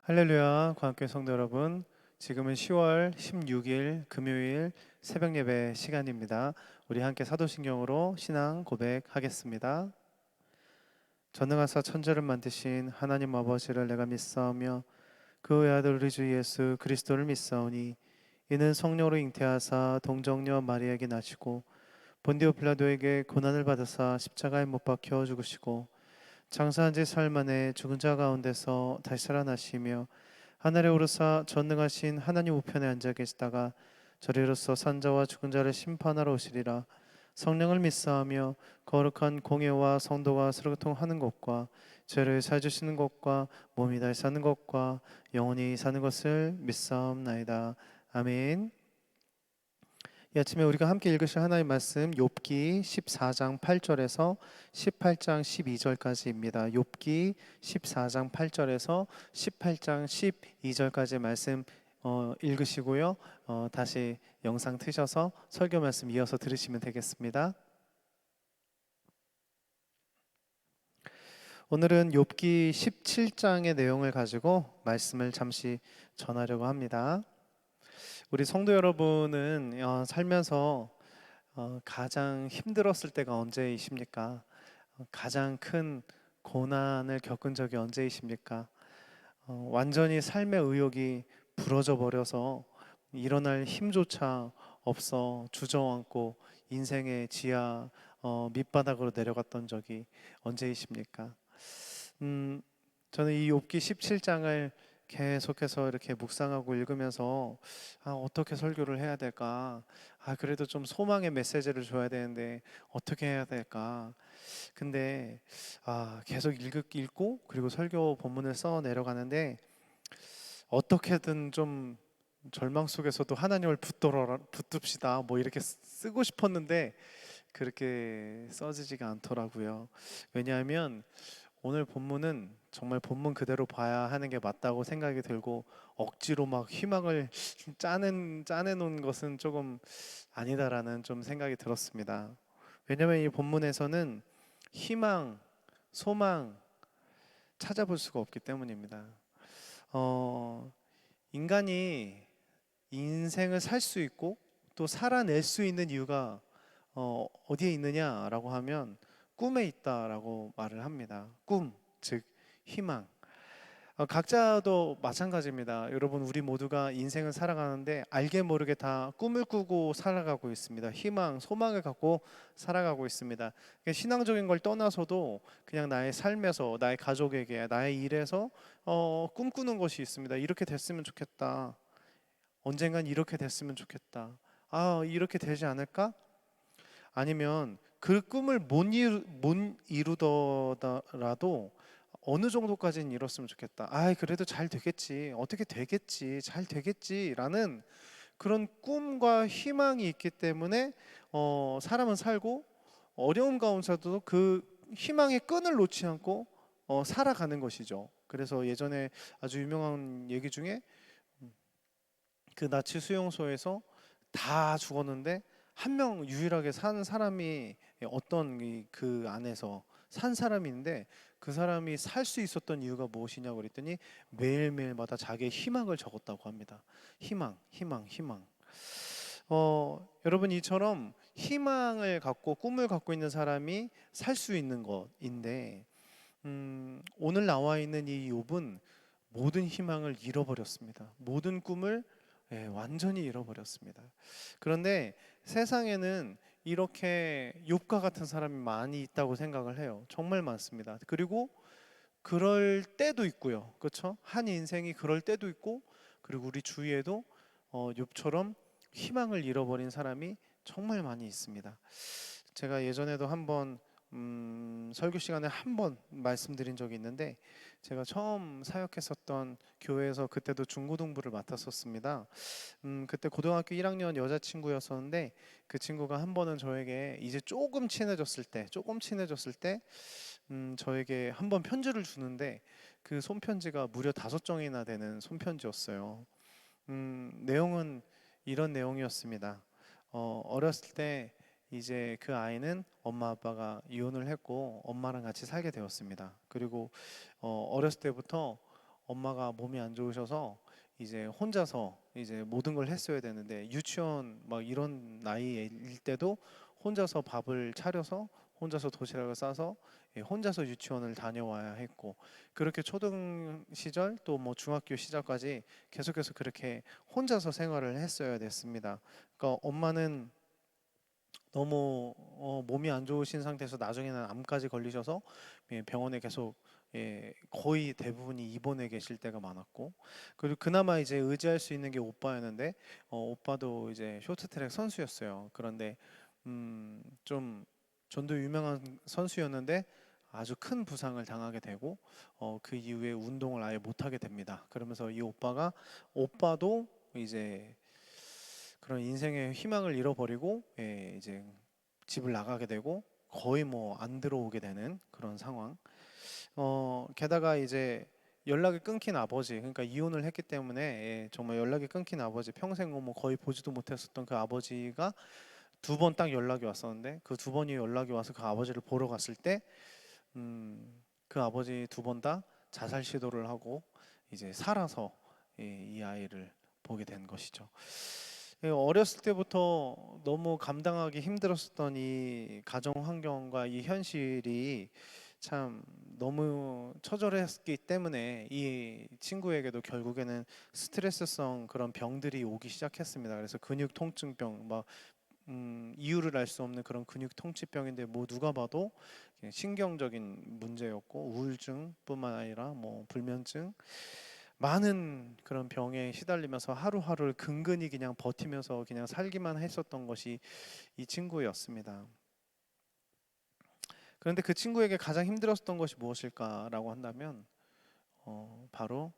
할렐루야, 광교회 성도 여러분. 지금은 10월 16일 금요일 새벽 예배 시간입니다. 우리 함께 사도신경으로 신앙 고백하겠습니다. 전능하사 천지를 만드신 하나님 아버지를 내가 믿사오며 그 외아들 우리 주 예수 그리스도를 믿사오니 이는 성령으로 잉태하사 동정녀 마리아에게 나시고 본디오 빌라도에게 고난을 받으사 십자가에 못 박혀 죽으시고 장사한 지 사흘 만에 죽은 자 가운데서 다시 살아나시며 하늘에 오르사 전능하신 하나님 우편에 앉아 계시다가 저리로서 산자와 죽은 자를 심판하러 오시리라. 성령을 믿사하며 거룩한 공예와 성도가 서로통하는 것과 죄를 사주시는 것과 몸이 다시 사는 것과 영원히 사는 것을 믿사옵나이다. 아멘. 이 아침에 우리가 함께 읽으실 하나님의 말씀 욥기 14장 8절에서 18장 12절까지입니다. 욥기 14장 8절에서 18장 12절까지 말씀 읽으시고요. 다시 영상 트셔서 설교 말씀 이어서 들으시면 되겠습니다. 오늘은 욥기 17장의 내용을 가지고 말씀을 잠시 전하려고 합니다. 우리 성도 여러분은 살면서 가장 힘들었을 때가 언제이십니까? 가장 큰 고난을 겪은 적이 언제이십니까? 완전히 삶의 의욕이 부러져 버려서 일어날 힘조차 없어 주저앉고 인생의 지하 밑바닥으로 내려갔던 적이 언제이십니까? 음, 저는 이 욥기 17장을 계속해서 이렇게 묵상하고 읽으면서 어떻게 설교를 해야 될까? 그래도 좀 소망의 메시지를 줘야 되는데 어떻게 해야 될까? 근데 계속 읽고 그리고 설교 본문을 써 내려가는데 어떻게든 좀 절망 속에서도 하나님을 붙듭시다 뭐 이렇게 쓰고 싶었는데 그렇게 써지지가 않더라고요. 왜냐하면 오늘 본문은 정말 본문 그대로 봐야 하는 게 맞다고 생각이 들고 억지로 막 희망을 짜내 놓은 것은 조금 아니다라는 좀 생각이 들었습니다. 왜냐하면 이 본문에서는 희망, 소망 찾아볼 수가 없기 때문입니다. 어, 인간이 인생을 살 수 있고 또 살아낼 수 있는 이유가 어디에 있느냐라고 하면 꿈에 있다라고 말을 합니다. 꿈, 즉 희망. 각자도 마찬가지입니다. 여러분, 우리 모두가 인생을 살아가는데 알게 모르게 다 꿈을 꾸고 살아가고 있습니다. 희망, 소망을 갖고 살아가고 있습니다. 신앙적인 걸 떠나서도 그냥 나의 삶에서, 나의 가족에게, 나의 일에서 꿈꾸는 것이 있습니다. 이렇게 됐으면 좋겠다. 언젠간 이렇게 됐으면 좋겠다. 이렇게 되지 않을까? 아니면 그 꿈을 못 이루더라도 어느 정도까지는 이뤘으면 좋겠다. 그래도 잘 되겠지. 어떻게 되겠지. 잘 되겠지라는 그런 꿈과 희망이 있기 때문에 사람은 살고 어려움 가운데서도 그 희망의 끈을 놓지 않고 살아가는 것이죠. 그래서 예전에 아주 유명한 얘기 중에 그 나치 수용소에서 다 죽었는데 한 명 유일하게 산 사람이 어떤 그 안에서 산 사람이 있는데 그 사람이 살 수 있었던 이유가 무엇이냐고 그랬더니 매일매일마다 자기의 희망을 적었다고 합니다. 희망, 희망, 희망. 여러분 이처럼 희망을 갖고 꿈을 갖고 있는 사람이 살 수 있는 것인데 오늘 나와 있는 이 욥은 모든 희망을 잃어버렸습니다. 모든 꿈을 완전히 잃어버렸습니다. 그런데 세상에는 이렇게 욥과 같은 사람이 많이 있다고 생각을 해요. 정말 많습니다. 그리고 그럴 때도 있고요. 그렇죠? 한 인생이 그럴 때도 있고 그리고 우리 주위에도 욥처럼 희망을 잃어버린 사람이 정말 많이 있습니다. 제가 예전에도 한번 설교 시간에 한 번 말씀드린 적이 있는데 제가 처음 사역했었던 교회에서 그때도 중고등부를 맡았었습니다. 그때 고등학교 1학년 여자친구였었는데 그 친구가 한 번은 저에게 이제 조금 친해졌을 때 저에게 한 번 편지를 주는데 그 손편지가 무려 5장이나 되는 손편지였어요. 내용은 이런 내용이었습니다. 어렸을 때 이제 그 아이는 엄마 아빠가 이혼을 했고 엄마랑 같이 살게 되었습니다. 그리고 어렸을 때부터 엄마가 몸이 안 좋으셔서 이제 혼자서 이제 모든 걸 했어야 되는데, 유치원 막 이런 나이일 때도 혼자서 밥을 차려서 혼자서 도시락을 싸서 혼자서 유치원을 다녀와야 했고, 그렇게 초등 시절 또 뭐 중학교 시절까지 계속해서 그렇게 혼자서 생활을 했어야 됐습니다. 그러니까 엄마는 너무 몸이 안 좋으신 상태에서 나중에는 암까지 걸리셔서 병원에 계속 거의 대부분이 입원해 계실 때가 많았고, 그리고 그나마 이제 의지할 수 있는 게 오빠였는데, 오빠도 이제 쇼트트랙 선수였어요. 그런데 좀 전도 유명한 선수였는데 아주 큰 부상을 당하게 되고, 그 이후에 운동을 아예 못하게 됩니다. 그러면서 이 오빠도 이제 그런 인생의 희망을 잃어버리고 이제 집을 나가게 되고 거의 뭐 안 들어오게 되는 그런 상황. 게다가 이제 연락이 끊긴 아버지, 그러니까 이혼을 했기 때문에 정말 연락이 끊긴 아버지, 평생 뭐 거의 보지도 못했었던 그 아버지가 두 번 딱 연락이 왔었는데, 그 두 번이 연락이 와서 그 아버지를 보러 갔을 때 그 아버지 두 번 다 자살 시도를 하고 이제 살아서 이 아이를 보게 된 것이죠. 어렸을 때부터 너무 감당하기 힘들었었던 이 가정 환경과 이 현실이 참 너무 처절했기 때문에 이 친구에게도 결국에는 스트레스성 그런 병들이 오기 시작했습니다. 그래서 근육 통증병, 막 이유를 알 수 없는 그런 근육 통치병인데, 뭐 누가 봐도 그냥 신경적인 문제였고, 우울증뿐만 아니라 뭐 불면증, 많은 그런 병에 시달리면서 하루하루를 근근히 그냥 버티면서 그냥 살기만 했었던 것이 이 친구였습니다. 그런데 그 친구에게 가장 힘들었던 것이 무엇일까라고 한다면 바로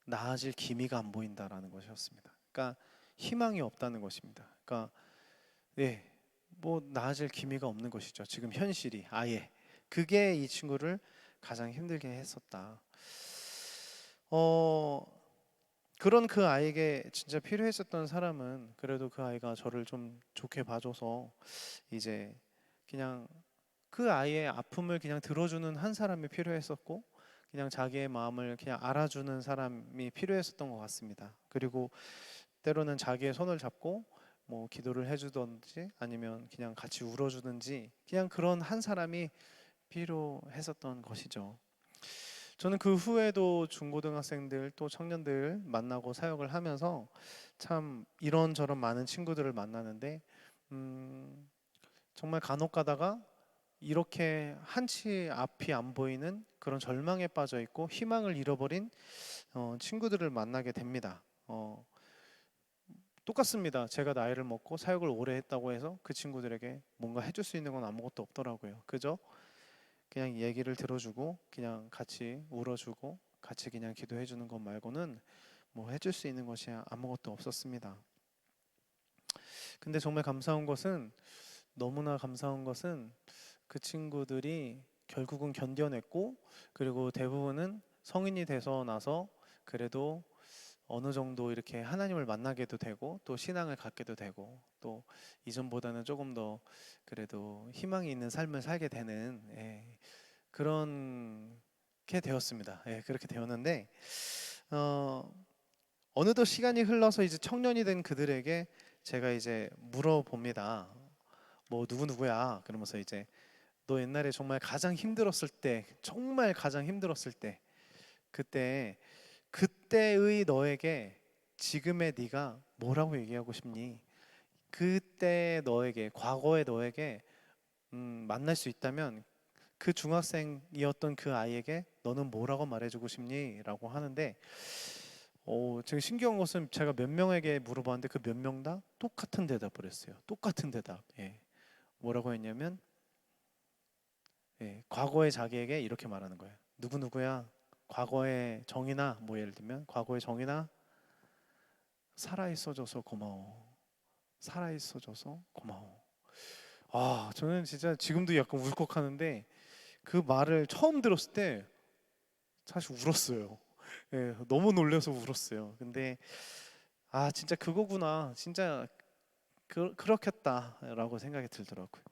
나아질 기미가 안 보인다라는 것이었습니다. 그러니까 희망이 없다는 것입니다. 그러니까 뭐 나아질 기미가 없는 것이죠. 지금 현실이 아예, 그게 이 친구를 가장 힘들게 했었다. 어, 그런 그 아이에게 진짜 필요했었던 사람은 그래도 그 아이가 저를 좀 좋게 봐줘서 이제 그냥 그 아이의 아픔을 그냥 들어주는 한 사람이 필요했었고, 그냥 자기의 마음을 그냥 알아주는 사람이 필요했었던 것 같습니다. 그리고 때로는 자기의 손을 잡고 뭐 기도를 해주던지 아니면 그냥 같이 울어주든지, 그냥 그런 한 사람이 필요했었던 것이죠. 저는 그 후에도 중고등학생들 또 청년들 만나고 사역을 하면서 참 이런저런 많은 친구들을 만나는데, 정말 간혹 가다가 이렇게 한치 앞이 안 보이는 그런 절망에 빠져 있고 희망을 잃어버린 친구들을 만나게 됩니다. 똑같습니다. 제가 나이를 먹고 사역을 오래 했다고 해서 그 친구들에게 뭔가 해줄 수 있는 건 아무것도 없더라고요. 그죠? 그냥 얘기를 들어주고 그냥 같이 울어주고 같이 그냥 기도해주는 것 말고는 뭐 해줄 수 있는 것이 아무것도 없었습니다. 근데 정말 감사한 것은, 너무나 감사한 것은 그 친구들이 결국은 견뎌냈고, 그리고 대부분은 성인이 돼서 나서 그래도 어느 정도 이렇게 하나님을 만나게도 되고 또 신앙을 갖게도 되고 또 이전보다는 조금 더 그래도 희망이 있는 삶을 살게 되는 그런 게 되었습니다. 그렇게 되었는데 어, 어느덧 시간이 흘러서 이제 청년이 된 그들에게 제가 이제 물어봅니다. 뭐 누구누구야? 그러면서 이제 너 옛날에 정말 가장 힘들었을 때, 정말 가장 힘들었을 때, 그때 그때의 너에게 지금의 네가 뭐라고 얘기하고 싶니? 그때 너에게, 과거의 너에게 만날 수 있다면 그 중학생이었던 그 아이에게 너는 뭐라고 말해주고 싶니? 라고 하는데, 제가 신기한 것은 제가 몇 명에게 물어봤는데 그 몇 명 다 똑같은 대답을 했어요. 똑같은 대답. 뭐라고 했냐면 과거의 자기에게 이렇게 말하는 거예요. 누구누구야, 과거의 정인아, 뭐 예를 들면 과거의 정인아, 살아있어줘서 고마워. 살아있어줘서 고마워. 저는 진짜 지금도 약간 울컥하는데, 그 말을 처음 들었을 때 사실 울었어요. 너무 놀라서 울었어요. 근데 진짜 그거구나. 진짜 그렇겠다라고 생각이 들더라고요.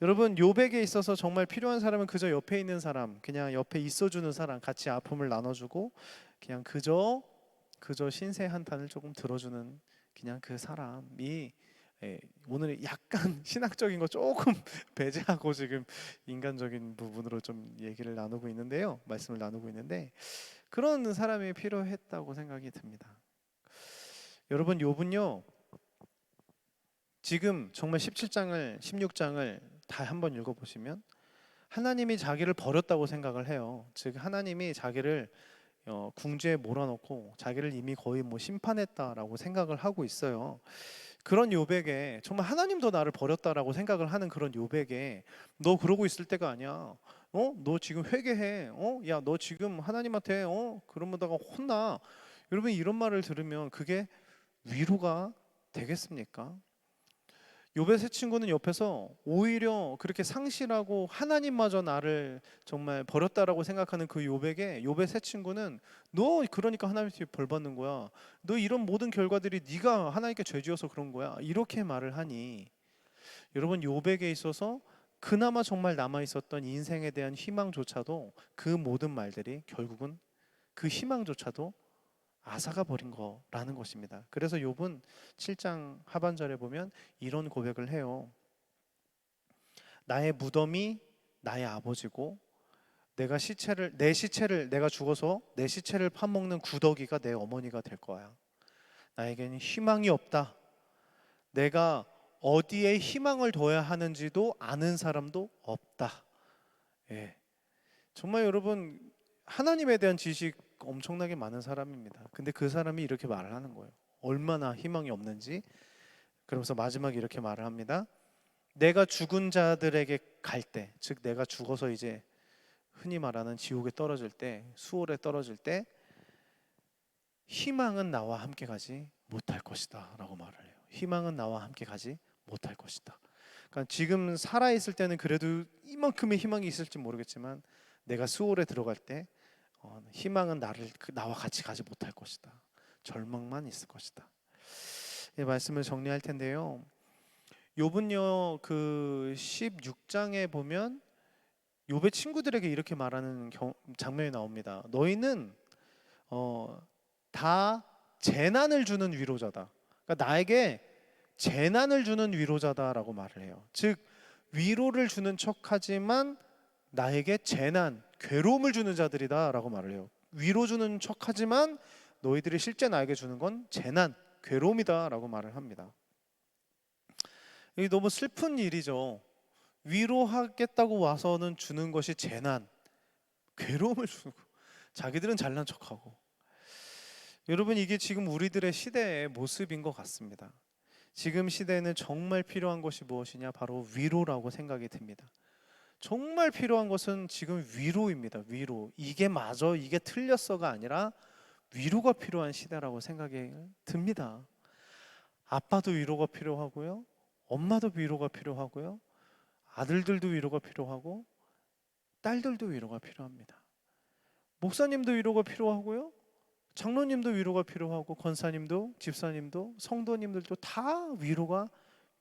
여러분 욥에게 있어서 정말 필요한 사람은 그저 옆에 있는 사람, 그냥 옆에 있어주는 사람, 같이 아픔을 나눠주고 그냥 그저 신세 한탄을 조금 들어주는 그냥 그 사람이, 오늘 약간 신학적인 거 조금 배제하고 지금 인간적인 부분으로 좀 얘기를 나누고 있는데요. 말씀을 나누고 있는데 그런 사람이 필요했다고 생각이 듭니다. 여러분 욥은요. 지금 정말 17장을 16장을 다 한번 읽어보시면 하나님이 자기를 버렸다고 생각을 해요. 즉 하나님이 자기를 궁지에 몰아넣고 자기를 이미 거의 뭐 심판했다라고 생각을 하고 있어요. 그런 욥에게 정말 하나님도 나를 버렸다라고 생각을 하는 그런 욥에게 너 그러고 있을 때가 아니야. 너 지금 회개해. 야, 너 지금 하나님한테 그러면다가 혼나. 여러분 이런 말을 들으면 그게 위로가 되겠습니까? 욥의 세 친구는 옆에서 오히려 그렇게 상실하고 하나님마저 나를 정말 버렸다라고 생각하는 그 욥에게 욥의 세 친구는 너 그러니까 하나님께 벌 받는 거야. 너 이런 모든 결과들이 네가 하나님께 죄지어서 그런 거야. 이렇게 말을 하니 여러분 욥에게 있어서 그나마 정말 남아 있었던 인생에 대한 희망조차도 그 모든 말들이 결국은 그 희망조차도 앗아가 버린 거라는 것입니다. 그래서 욥은 7장 하반절에 보면 이런 고백을 해요. 나의 무덤이 나의 아버지고 내 시체를 내가 죽어서 내 시체를 파먹는 구더기가 내 어머니가 될 거야. 나에게는 희망이 없다. 내가 어디에 희망을 둬야 하는지도 아는 사람도 없다. 예. 정말 여러분 하나님에 대한 지식 엄청나게 많은 사람입니다. 근데 그 사람이 이렇게 말을 하는 거예요. 얼마나 희망이 없는지. 그러면서 마지막에 이렇게 말을 합니다. 내가 죽은 자들에게 갈 때, 즉 내가 죽어서 이제 흔히 말하는 지옥에 떨어질 때, 수월에 떨어질 때 희망은 나와 함께 가지 못할 것이다 라고 말을 해요. 희망은 나와 함께 가지 못할 것이다. 그러니까 지금 살아있을 때는 그래도 이만큼의 희망이 있을지 모르겠지만 내가 수월에 들어갈 때 희망은 나와 같이 가지 못할 것이다. 절망만 있을 것이다. 이 말씀을 정리할 텐데요. 욥은요 그 16장에 보면 욥의 친구들에게 이렇게 말하는 장면이 나옵니다. 너희는 다 재난을 주는 위로자다. 그러니까 나에게 재난을 주는 위로자다라고 말을 해요. 즉 위로를 주는 척하지만 나에게 재난, 괴로움을 주는 자들이다라고 말을 해요. 위로 주는 척하지만 너희들이 실제 나에게 주는 건 재난, 괴로움이다라고 말을 합니다. 이게 너무 슬픈 일이죠. 위로하겠다고 와서는 주는 것이 재난, 괴로움을 주고 자기들은 잘난 척하고. 여러분 이게 지금 우리들의 시대의 모습인 것 같습니다. 지금 시대에는 정말 필요한 것이 무엇이냐? 바로 위로라고 생각이 듭니다. 정말 필요한 것은 지금 위로입니다. 위로. 이게 틀렸어가 아니라 위로가 필요한 시대라고 생각이 듭니다. 아빠도 위로가 필요하고요. 엄마도 위로가 필요하고요. 아들들도 위로가 필요하고 딸들도 위로가 필요합니다. 목사님도 위로가 필요하고요. 장로님도 위로가 필요하고 권사님도 집사님도 성도님들도 다 위로가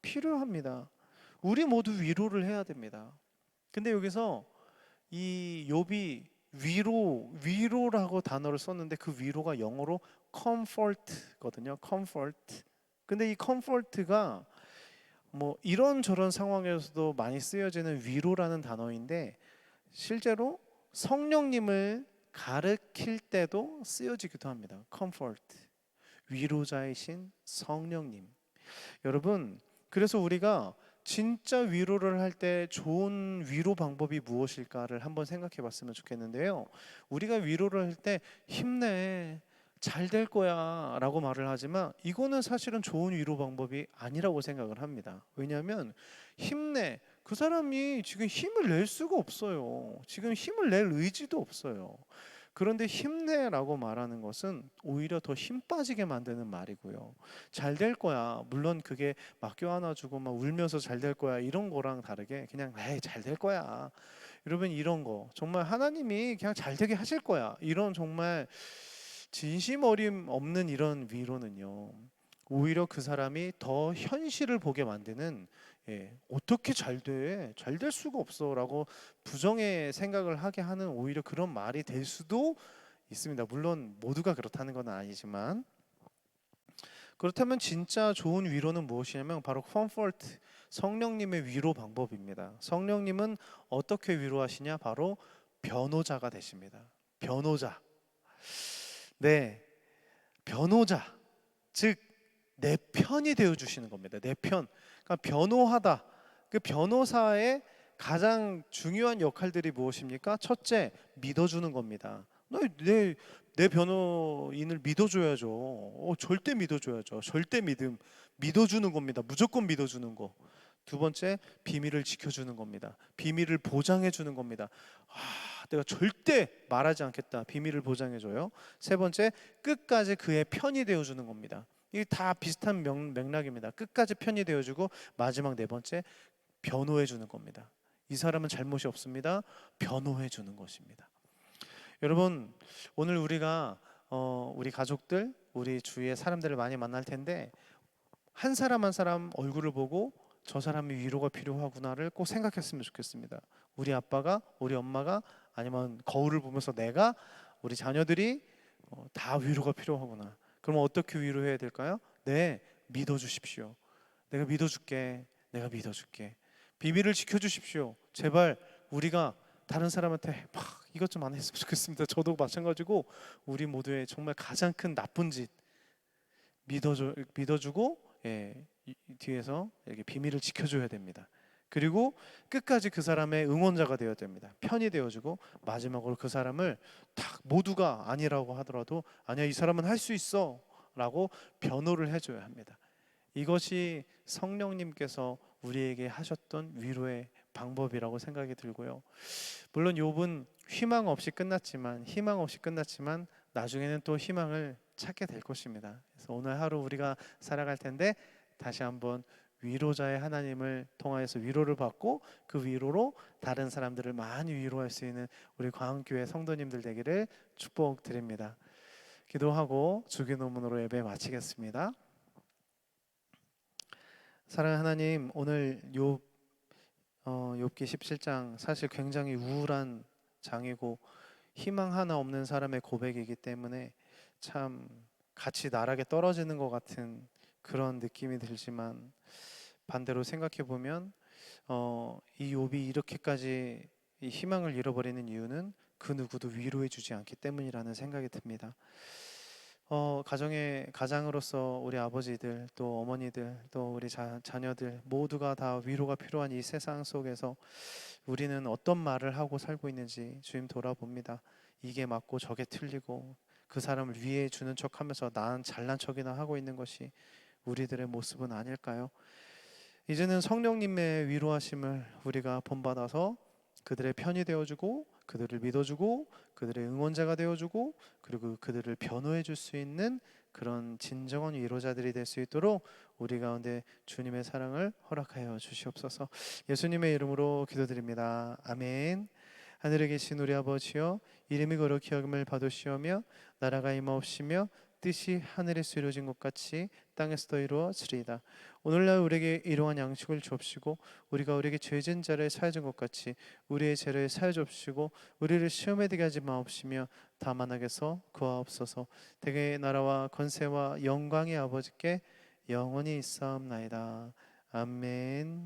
필요합니다. 우리 모두 위로를 해야 됩니다. 근데 여기서 이 욥이 위로라고 단어를 썼는데 그 위로가 영어로 comfort거든요. comfort. 근데 이 comfort가 뭐 이런저런 상황에서도 많이 쓰여지는 위로라는 단어인데 실제로 성령님을 가르칠 때도 쓰여지기도 합니다. comfort. 위로자이신 성령님. 여러분, 그래서 우리가 진짜 위로를 할 때 좋은 위로 방법이 무엇일까를 한번 생각해 봤으면 좋겠는데요. 우리가 위로를 할 때 힘내, 잘 될 거야 라고 말을 하지만 이거는 사실은 좋은 위로 방법이 아니라고 생각을 합니다. 왜냐하면 힘내, 그 사람이 지금 힘을 낼 수가 없어요. 지금 힘을 낼 의지도 없어요. 그런데 힘내라고 말하는 것은 오히려 더 힘 빠지게 만드는 말이고요. 잘 될 거야. 물론 그게 막 껴안아주고 막 울면서 잘 될 거야 이런 거랑 다르게 그냥 에이 잘 될 거야. 여러분 이런 거 정말 하나님이 그냥 잘 되게 하실 거야. 이런 정말 진심 어림 없는 이런 위로는요. 오히려 그 사람이 더 현실을 보게 만드는, 어떻게 잘 돼? 잘 될 수가 없어라고 부정의 생각을 하게 하는 오히려 그런 말이 될 수도 있습니다. 물론 모두가 그렇다는 건 아니지만, 그렇다면 진짜 좋은 위로는 무엇이냐면 바로 컴포트, 성령님의 위로 방법입니다. 성령님은 어떻게 위로하시냐? 바로 변호자가 되십니다. 변호자. 네, 변호자. 즉 내 편이 되어 주시는 겁니다. 내 편. 그러니까 변호하다. 그 변호사의 가장 중요한 역할들이 무엇입니까? 첫째, 믿어주는 겁니다. 내 변호인을 믿어줘야죠. 절대 믿어줘야죠. 절대 믿어주는 겁니다. 무조건 믿어주는 거. 두 번째, 비밀을 지켜주는 겁니다. 비밀을 보장해 주는 겁니다. 내가 절대 말하지 않겠다. 비밀을 보장해 줘요. 세 번째, 끝까지 그의 편이 되어 주는 겁니다. 이게 다 비슷한 맥락입니다. 끝까지 편이 되어주고, 마지막 네 번째, 변호해 주는 겁니다. 이 사람은 잘못이 없습니다. 변호해 주는 것입니다. 여러분, 오늘 우리가 우리 가족들, 우리 주위의 사람들을 많이 만날 텐데, 한 사람 한 사람 얼굴을 보고 저 사람이 위로가 필요하구나를 꼭 생각했으면 좋겠습니다. 우리 아빠가, 우리 엄마가, 아니면 거울을 보면서 내가, 우리 자녀들이 다 위로가 필요하구나. 그럼 어떻게 위로해야 될까요? 네, 믿어주십시오. 내가 믿어줄게. 내가 믿어줄게. 비밀을 지켜주십시오. 제발 우리가 다른 사람한테 막 이것 좀 안 했으면 좋겠습니다. 저도 마찬가지고 우리 모두의 정말 가장 큰 나쁜 짓, 믿어주고, 뒤에서 이렇게 비밀을 지켜줘야 됩니다. 그리고 끝까지 그 사람의 응원자가 되어야 됩니다. 편이 되어주고, 마지막으로 그 사람을 딱 모두가 아니라고 하더라도 아니야, 이 사람은 할 수 있어 라고 변호를 해줘야 합니다. 이것이 성령님께서 우리에게 하셨던 위로의 방법이라고 생각이 들고요. 물론 욥은 희망 없이 끝났지만 나중에는 또 희망을 찾게 될 것입니다. 그래서 오늘 하루 우리가 살아갈 텐데 다시 한번 위로자의 하나님을 통하여서 위로를 받고, 그 위로로 다른 사람들을 많이 위로할 수 있는 우리 광교회 성도님들 되기를 축복드립니다. 기도하고 주기도문으로 예배 마치겠습니다. 사랑하는 하나님, 오늘 욥기 17장 사실 굉장히 우울한 장이고 희망 하나 없는 사람의 고백이기 때문에 참 같이 나락에 떨어지는 것 같은 그런 느낌이 들지만, 반대로 생각해 보면 이 욥이 이렇게까지 이 희망을 잃어버리는 이유는 그 누구도 위로해 주지 않기 때문이라는 생각이 듭니다. 가장으로서 우리 아버지들, 또 어머니들, 또 우리 자녀들 모두가 다 위로가 필요한 이 세상 속에서 우리는 어떤 말을 하고 살고 있는지 주님 돌아봅니다. 이게 맞고 저게 틀리고 그 사람을 위해 주는 척하면서 난 잘난 척이나 하고 있는 것이 우리들의 모습은 아닐까요? 이제는 성령님의 위로하심을 우리가 본받아서 그들의 편이 되어주고, 그들을 믿어주고, 그들의 응원자가 되어주고, 그리고 그들을 변호해 줄 수 있는 그런 진정한 위로자들이 될 수 있도록 우리 가운데 주님의 사랑을 허락하여 주시옵소서. 예수님의 이름으로 기도드립니다. 아멘. 하늘에 계신 우리 아버지여, 이름이 거룩히 여김을 받으시오며 나라가 임하옵시며 뜻이 하늘에서 이루어진 것 같이 땅에서도 이루어지리이다. 오늘날 우리에게 일용할 양식을 주옵시고, 우리가 우리에게 죄진 자를 사하여 준 것 같이 우리의 죄를 사하여 주옵시고, 우리를 시험에 들게 하지 마옵시며 다만 악에서 구하옵소서. 대개의 나라와 권세와 영광의 아버지께 영원히 있사옵나이다. 아멘.